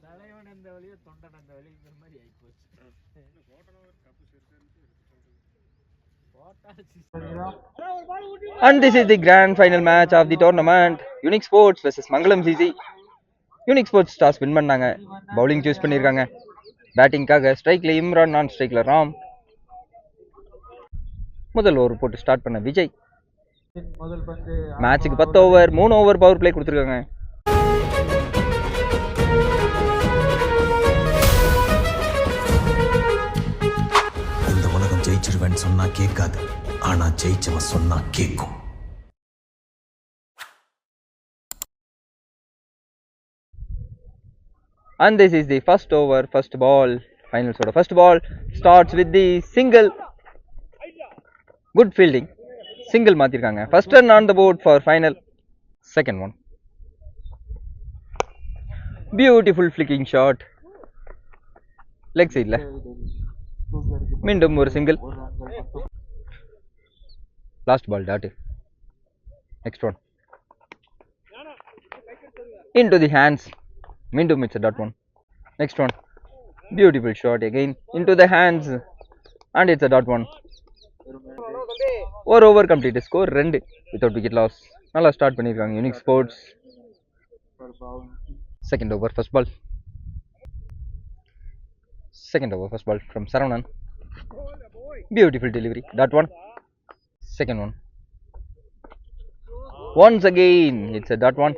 தலைவன் அந்த வழியோ தொண்டன் அந்த வழிங்கிற மாதிரி ஆயிப்போச்சு. And this is the grand final match of the tournament. Unique Sports versus Mangalam CC. Unique Sports stars win பண்ணாங்க. பவுலிங் சூஸ் பண்ணிருக்காங்க. பேட்டிங்காக ஸ்ட்ரைக்ல இம்ரான், நான் ஸ்ட்ரைக்ல ராம். முதல் ஓவர் போட்டு ஸ்டார்ட் பண்ண விஜய். மேட்சுக்கு 10 ஓவர் 3 ஓவர் பவர் பிளே கொடுத்துருக்காங்க. இந்த உலகம் ஜெயிச்சிருவேன்னு சொன்னா கேட்காது, ஆனா ஜெயிச்சவன் சொன்னா கேட்கும். And this is the first over, first ball. Finals order. First ball starts with the single. Good fielding. Single மாத்திருக்காங்க. First run on the board for final. Second one. Beautiful flicking shot. Leg side ல. மீண்டும் ஒரு single. Last ball dot. Next one. Into the hands. மீண்டும் it's a dot one. Next one. Beautiful shot again into the hands and it's a dot one. Or over complete score 2 without wicket loss. நல்லா start பண்ணிருக்காங்க unique sports. Second over first ball. Second over first ball from Saravanan. Beautiful delivery. Dot one. Second one. Once again it's a dot one.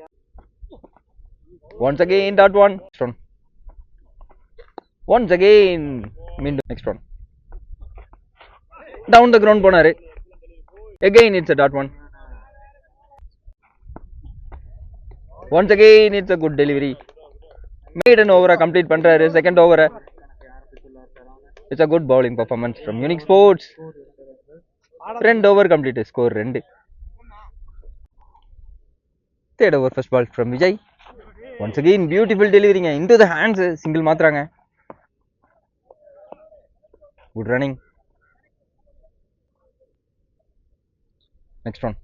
Once again dot one. Next one. Once again next one. Down the ground போனாரு. Again it's a dot one. Once again it's a good delivery. Made an over complete பண்றாரு second over. It's a good bowling performance from Unique Sports. Friend over complete score 2. Third over first ball from Vijay. Once again beautiful delivery into the hands, single மாத்துறாங்க. Good running. Next one.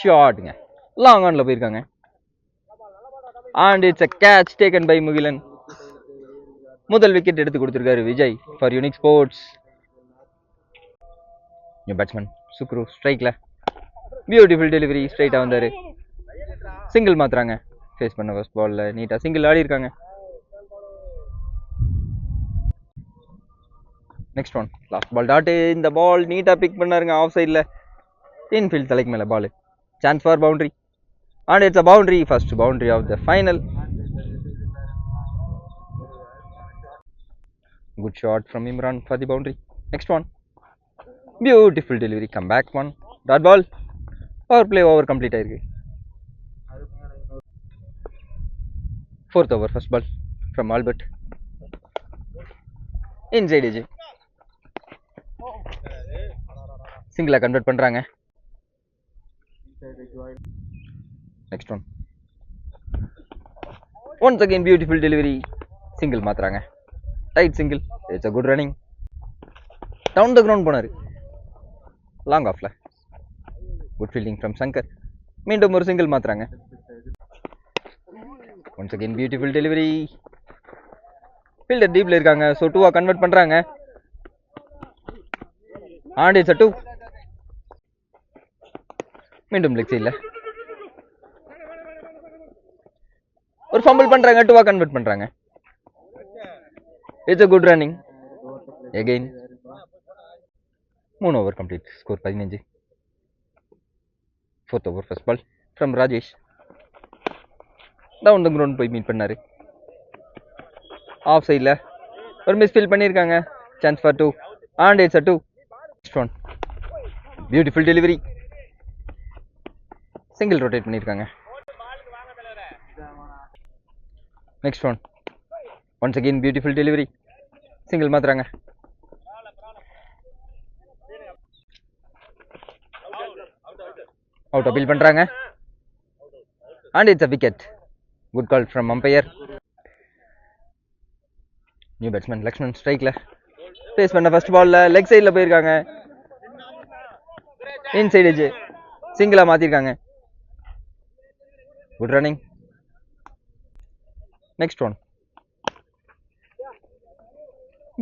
Shot long on ல போயிருக்காங்க. And it's a catch taken by Mugilan. முதல் wicket எடுத்து கொடுத்திருக்காரு Vijay for Unique Sports. New batsman Sukru strikeல. Beautiful delivery straight ஆ வந்தாரு. Single மாத்துறாங்க. Face பண்ண first பால்ல நீட்டா சிங்கிள் ஆடி இருக்காங்க. Next one last ball dot. இந்த பால் நீட்டா பிக் பண்ணாருங்க ஆஃப் சைட்ல. இன்ஃபீல்ட் தலைக்கு மேல ball. Chance for boundary. And it's a boundary, first boundary of the final. Good shot from Imran for the boundary. Next one. Beautiful delivery, come back one. Dot ball. Power play over complete ஆயிருக்கு. Fourth over first ball from Albert. Inside edge. Single convert பண்றாங்க. Next one. Once again beautiful delivery. Single மாத்துறாங்க. Tight single. It's a good running. Down the ground போனாரு. Long off ல. Good fielding from Shankar. மீண்டும் ஒரு single மாத்துறாங்க. Once again beautiful delivery. Fielder deep ல இருக்காங்க. So 2 convert பண்றாங்க. And it's a 2. மீண்டும் leg side ல. ஒரு fumble பண்றாங்க 2 convert பண்றாங்க. It's a good running. Again. 3 over complete. Score 15. Fourth over first ball from Rajesh. Down the ground போய் meet பண்ணாரு. ஆஃப் சைட்ல ஒரு மிஸ் ஃபீல் பண்ணிருக்காங்க. Chance for 2 and it's a 2. Next one. Beautiful delivery. Single rotate பண்ணிருக்காங்க. Next one. Once again beautiful delivery. Single மாத்துறாங்க. Out appeal பண்றாங்க. And it's a wicket. Good call from umpire. New batsman Laxman ஸ்ட்ரைக்ல face பண்ண first பால்ல leg சைடில் போயிருக்காங்க. Inside edge சிங்கிளா மாத்திருக்காங்க. Good running. நெக்ஸ்ட் ஒன்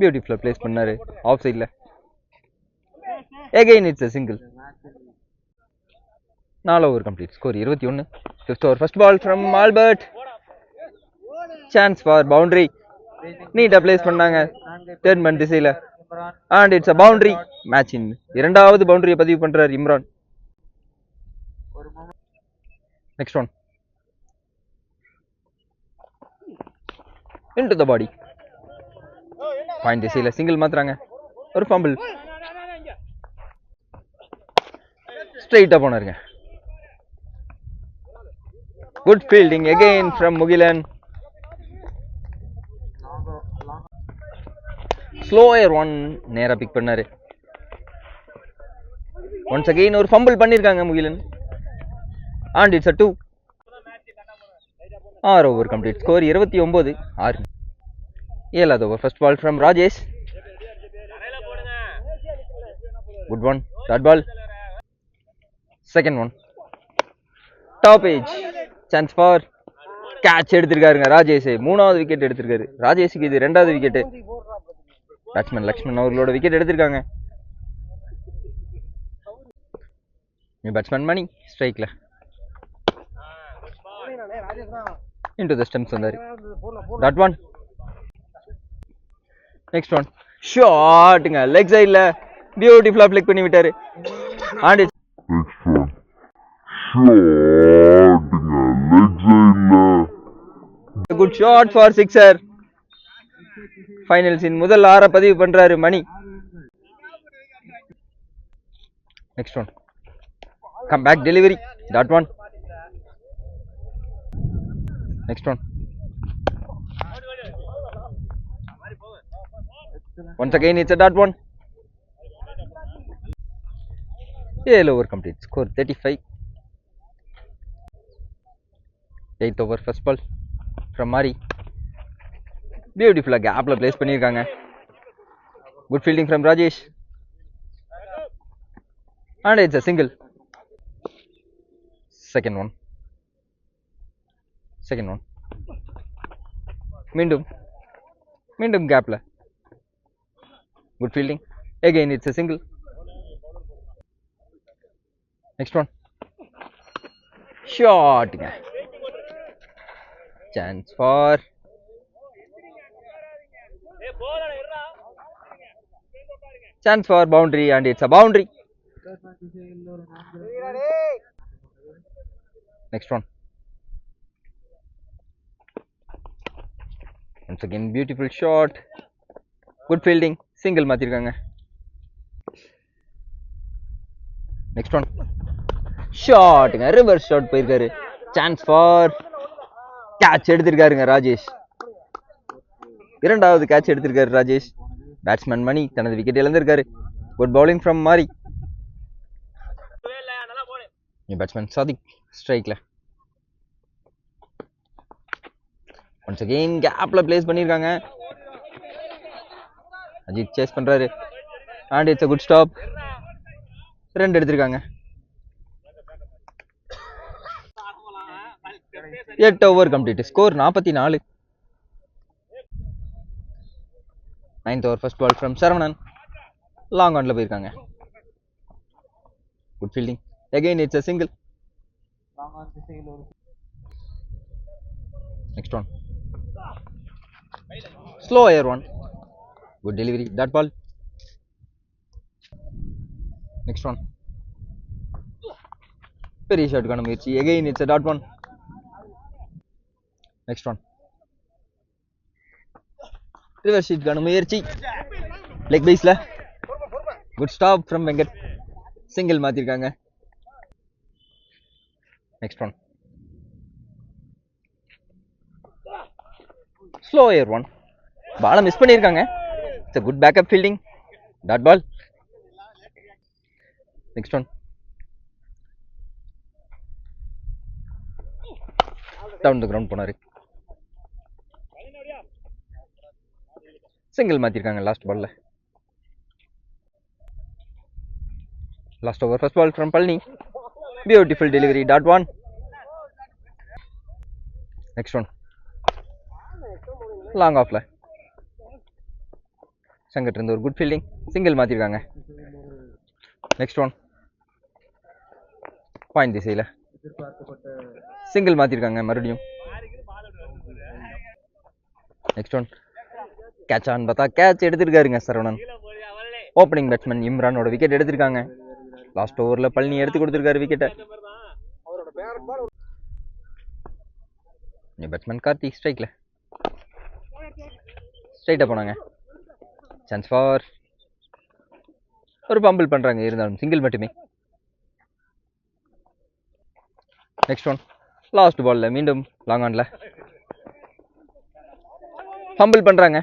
பியூட்டிஃபுல்லா பிளேஸ் பண்ணாரு ஆஃப் சைட்ல. Again it's a single. 4 over complete. Score 21. Fifth over. First ball from Albert. Chance for boundary. நீட்டா பிளேஸ் பண்ணாங்க தேர்ட் மேன் திசையில. And it's a boundary. Match in. இரண்டாவது பவுண்டரியை பதிவு பண்றார் Imran. Next one. Into the body. Point திசையில single மாத்துறாங்க. ஒரு ஃபம்பிள். ஸ்ட்ரைட்டா போனாருங்க. Good fielding again from Mugilan. Slower one நேரா பிக் பண்ணாரு. ஒன்ஸ் அகைன் ஒரு ஃபம்பிள் பண்ணிருக்காங்க Mugilan. And it's a 2. 6 over complete. Score 29. 6. 7வது over. First ball from Rajesh. Good one. Dot ball. Second one top edge. Chance for catch எடுத்திருக்காருங்க ராஜேஷ். 3வது wicket எடுத்திருக்காரு ராஜேஷுக்கு. இது 2வது விக்கெட். பேட்ஸ்மேன் லக்ஷ்மன் அவர்களோட விக்கெட் எடுத்திருக்காங்க. பேட்ஸ்மேன் மணி ஸ்ட்ரைக்ல இன்டு தி ஸ்டம்ப்ஸ் வந்தாரு. Dot one. நெக்ஸ்ட் ஒன் ஷாட்டுங்க லெக் சைடுல பியூட்டிஃபுல்லா ஃபிளிக் பண்ணி விட்டாரு. And it's good shot for sixer. ஃபைனல்ஸின் முதல் 6 பதிவு பண்றாரு Mani. Next one come back delivery. Dot one. Next one once again it's a dot one. 7 over complete. Score 35. 8th over. First ball from Mari. Beautiful gap la place பண்ணிருக்காங்க. Good fielding from Rajesh. And it's a single. Second one. மீண்டும் gap la. Good fielding. Again it's a single. Next one. Shot. Chance for boundary, and it's a boundary. Next one. Once again beautiful shot. Good fielding. Single மாத்திருக்காங்க. Next one. Shot. Reverse shot போயிருக்காரு. Chance for catch எடுத்திருக்காருங்க ராஜேஷ். இரண்டாவது catch எடுத்திருக்காரு Rajesh. Batsman Mani தனது wicket இழந்திருக்காரு. Good bowling from Mari. Batsman Sadiq ஸ்ட்ரைக்ல. Once again கேப்ல place பண்ணிருக்காங்க. அஜித் சேஸ் பண்றாரு. And it's a good stop. 2 எடுத்திருக்காங்க. 8 over complete. Score 44. 9th over. First ball from Saravanan. Long on la போயிருக்காங்க. Good fielding. Again it's a single. Next one. Slow air one. Good delivery. That ball. Next one. Very short கான முயற்சி. Again it's a dot one. Next one. Reverse hit கான முயற்சி. Leg base ல. Good stop from Venkat. Single மாத்திருக்காங்க. Next one. Slow air one. பால miss பண்ணிருக்காங்க. It's a good backup fielding. Dot ball. Next one. Down the ground போனாரு. Single மாற்றிருக்காங்க last பாலில். Last over first ball from Palani. Beautiful delivery. Dot one. Next one long ஆஃப்ல சங்கட் இருந்து ஒரு good fielding. Single மாற்றிருக்காங்க. நெக்ஸ்ட் ஒன் பாயிண்ட் திசையில் single மாற்றிருக்காங்க மறுபடியும். நெக்ஸ்ட் ஒன் கேட்ச் ஆன் பார்த்தா கேட்ச் எடுத்திருக்காருங்க சரவணன். ஓப்பனிங் பேட்ஸ்மேன் இம்ரானோட விக்கெட் எடுத்திருக்காங்க. லாஸ்ட் ஓவரில் பழனி எடுத்து கொடுத்துருக்காரு விக்கெட்டை. பேட்ஸ்மேன் கார்த்தி ஸ்ட்ரைக்கில் ஸ்ட்ரைட்டாக போனாங்க. சான்ஸ் ஃபார் ஒரு பம்பிள் பண்ணுறாங்க, இருந்தாலும் சிங்கிள் மட்டுமே. நெக்ஸ்ட் ஒன் லாஸ்ட் பாலில் மீண்டும் லாங் ஆனில் ஃபம்பிள் பண்ணுறாங்க.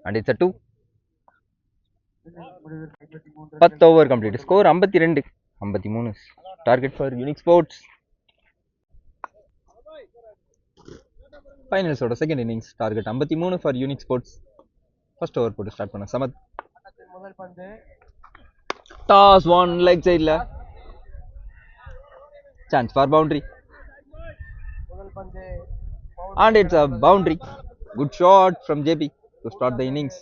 And it's 2. 10 over complete. Score 52. 53 target for unique sports. ஃபைனல்ஸோட second innings target 53 for unique sports. First over போட்டு ஸ்டார்ட் பண்ண சமத். டாஸ் ஒன் லெக் சைடில். Chance for boundary. And it's a boundary. Good shot from JP to start the innings.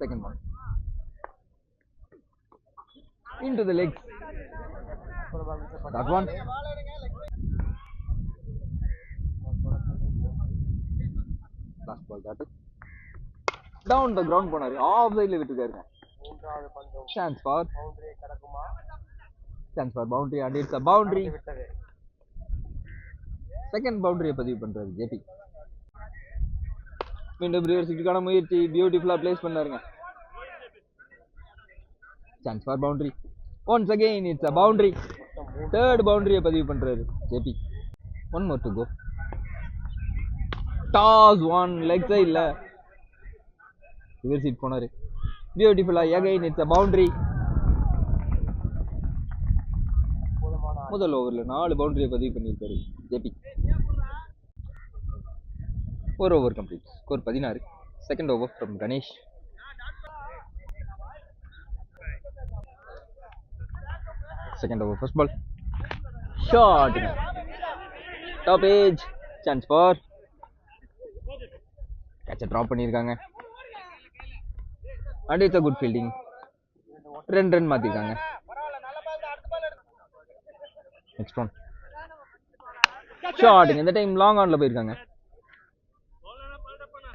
Second one into the legs. That one. Last ball that is down the ground போனாரு. Off சைடுல விட்டுட்டாருங்க. Chance for boundary and it's a boundary. Second பவுண்டரியை பதிவு பண்றாரு JP. மீண்டும் ரிவர்ஸுக்கான முயற்சி பியூட்டிஃபுல்லா பிளேஸ் பண்ணாருங்க. Chance for boundary. Once again it's a boundary. Third பவுண்டரியை பதிவு பண்றாரு JP. One more to go. Toss one leg சைடில் ரிவர்ஸ் ஹிட் போனாரு பியூட்டிஃபுல்லா. Again it's a boundary. முதல் ஓவரில் 4 பவுண்டரியை பதிவு பண்ணியிருக்காரு ஜேபி. ஒரு over complete. Score 16. Second over from Ganesh. Second over first ball shot top edge. Chance for கேட்சை ட்ராப் பண்ணியிருக்காங்க. And it's a good fielding. 2 run மாற்றிருக்காங்க. Next one shot. இந்த டைம் லாங் ஆன்ல போயிருக்காங்க.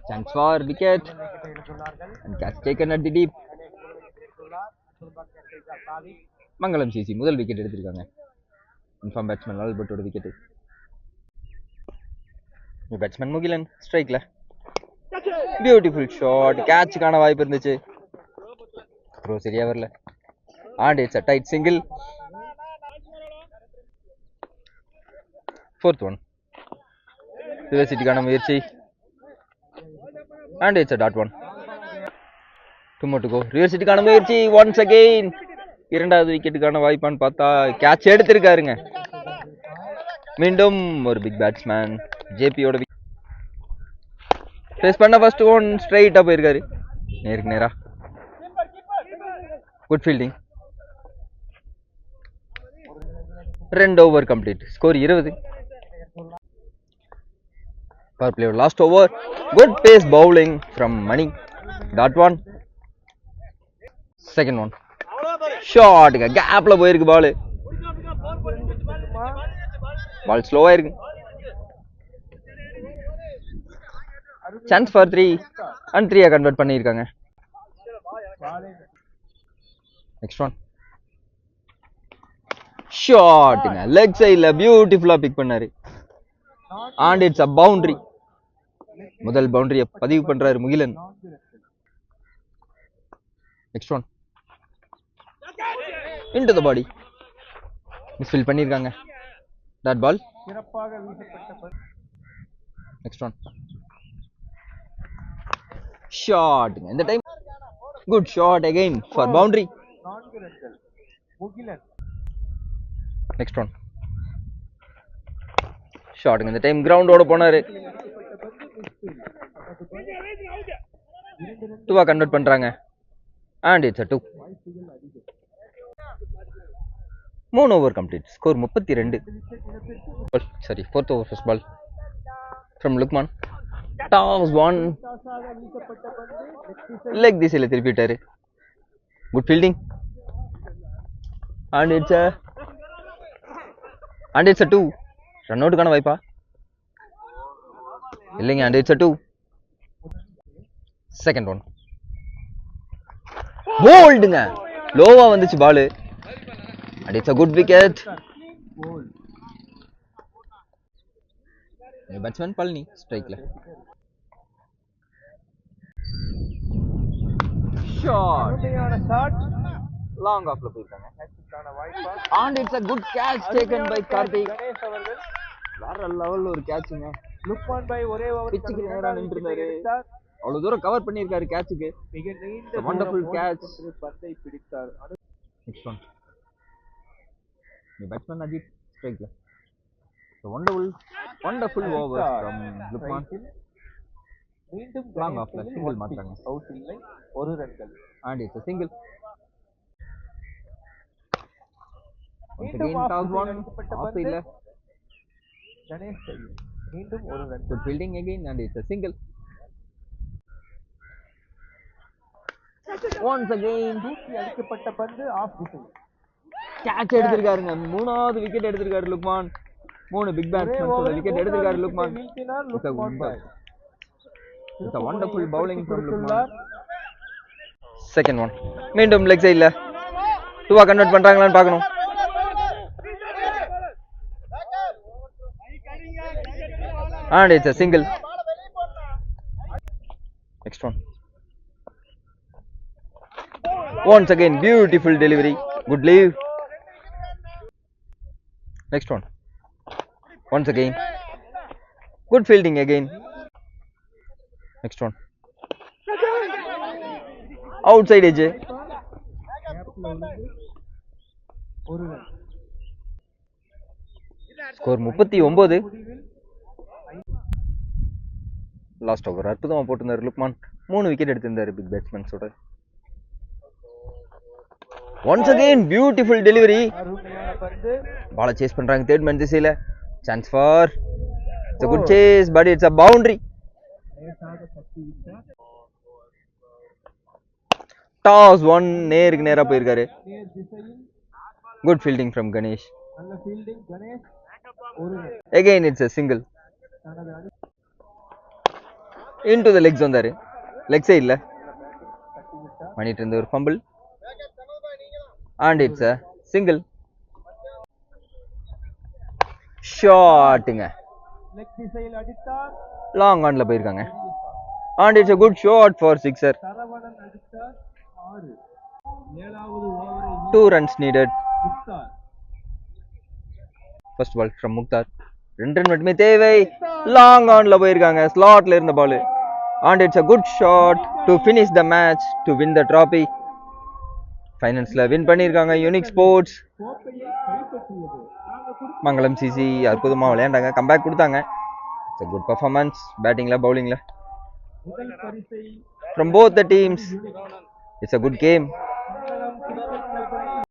Chance for wicket and catch taken at the deep. Mangalam CC முதல் wicket எடுத்திருக்காங்க. In form batsman ஆல்பர்ட்டோட wicket. Batsman Mugilan ஸ்ட்ரைக்ல பியூட்டிஃபுல் ஷாட். கேட்சுக்கான வாய்ப்பு இருந்துச்சு, த்ரோ சரியா வரல. And it's a tight single. Fourth one ரிவர்சிட்டிக்கான முயற்சி. And it's a dot one. 2 more to go. ரிவர்சிட்டிக்கான முயற்சி ஒன்ஸ் அகெயின். இரண்டாவது விக்கெட்டுக்கான வாய்ப்பான்னு பார்த்தா கேட்ச் எடுத்திருக்காருங்க. மீண்டும் ஒரு பிக் பேட்ஸ்மேன் ஜேபியோட ஃபேஸ் பண்ண ஃபர்ஸ்ட் ஒன் ஸ்ட்ரைட்டா போயிருக்காரு நேருக்கு நேரா. Good fielding. 2 over complete. Score 20. Power play last over. Good pace bowling from Mani. Dot one. Second one ஷாட்டுங்க கேப்ல போயிருக்கு பால். பால் ஸ்லோவா இருக்கு. சான்ஸ் ஃபார் 3 அண்ட் 3 கன்வெர்ட் பண்ணியிருக்காங்க. நெக்ஸ்ட் ஒன் ஷாட்டுங்க லெக் சைட்ல பியூட்டிஃபுல்லா பிக் பண்ணாரு. And it's a boundary. முதல் பவுண்டரியை பதிவு பண்றாரு Mukilan. Next one into the body. Misfield பண்ணிருக்காங்க. Dot ball. Next one shot. இந்த time good shot again for boundary. Next one ஷாட்டுங்க இந்த டைம் கிரவுண்டோட போனாரு. 2 கன்வெர்ட் பண்றாங்க. And it's 2. 3 over complete. Score 32. சரி, 4th over first ball from Luqman. Toss 1. Leg திசையில திருப்பிட்டாரு. Good fielding. And it's 2. Run அவுட்டுக்கான வாய்ப்பா இல்லைங்க. And it's 2. செகண்ட் ஒன் போல்டுங்க. லோவா வந்துச்சு ball. And it's a good wicket. Batsman Palani ஸ்ட்ரைக்ல. Shot long ஆஃப்ல போயிருக்காங்க. and it's a good catch taken by Karthik. வேற லெவல்ல ஒரு கேட்ச்ங்க. லுக்மான் பாய் ஒரே ஓவர் பிச்சுக்கு நேரா நின்றுனாரு. அவ்வளவு தூரம் கவர் பண்ணிருக்காரு கேட்சுக்கு. மிக நீண்ட வண்டர்ஃபுல் கேட்ச். பந்தை பிடித்தார். நெக்ஸ்ட் ஒன் பேட்ஸ்மேன் அஜித் ஸ்ட்ரைக்ல. wonderful over from Luqman. மீண்டும் லாங் ஆஃப்ல சிங்கிள் மாட்டாங்க. அவுட் இல்லை, ஒரு ரன்கள். and it's a single. மீண்டும் toss one off இல்ல. கணேஷ் மீண்டும் ஒரு run. good fielding again and it's a single. once again தூக்கி அடிக்கப்பட்ட பந்து ஆஃப் திசை. கேட்ச் எடுத்திருக்காருங்க. 3வது விக்கெட் எடுத்திருக்காரு லுக்மான். 3 பிக் பேட்ஸ்மேன்ஸோட விக்கெட் எடுத்திருக்காரு Luqman. It's a wonderful bowling from Luqman. Second one மீண்டும் லெக் சைடுல 2 கன்வெர்ட் பண்றாங்களான்னு பார்க்கணும். and it's a single. next one once again beautiful delivery, good leave. next one once again good fielding again. next one outside edge. ஒரு run. Score 39. Last over அற்புதமா போட்டிருந்தாரு Luqman. 3 wicket எடுத்திருந்தாரு big பேட்ஸ்மேன்ஸோட. once again beautiful delivery. அருமையான பந்து. பால chase பண்றாங்க third man திசையில. Chance for it's a good chase but it's a boundary. toss 1 நேருக்கு நேரா போயிருக்காரு. நேர் திசையில் good fielding from Ganesh. நல்ல ஃபீல்டிங் கணேஷ். ஒரு run. again it's a single. into the legs வந்தாரு. லெக் சைடுல பண்ணிட்டு இருந்த ஒரு fumble. and it's a single. ஷாட்டுங்க. லெக் திசையில் அடித்தார். லாங் ஆன்ல போயிருக்காங்க. and it's a good shot for sixer. Saravanan அடித்தார். 6. 7வது ஓவரை 2 runs needed. விட்டார். First ball from Mukhtar. 2 run மட்டுமே தேவை. லாங் ஆன்ல போயிருக்காங்க. ஸ்லாட்ல இருந்த பால். and it's a good shot to finish the match to win the trophy. ஃபைனல்ஸ்ல வின் பண்ணிருக்காங்க யூனிக் ஸ்போர்ட்ஸ். கோப்பையை கைப்பற்றியது. மங்களம் சிசி அற்புதமா விளையாண்டாங்க. கம்பேக் கொடுத்தாங்க. இட்ஸ் a good performance பேட்டிங்ல பவுலிங்ல முதல் பரிசை from both the teams. it's a good game. Mangalam cricket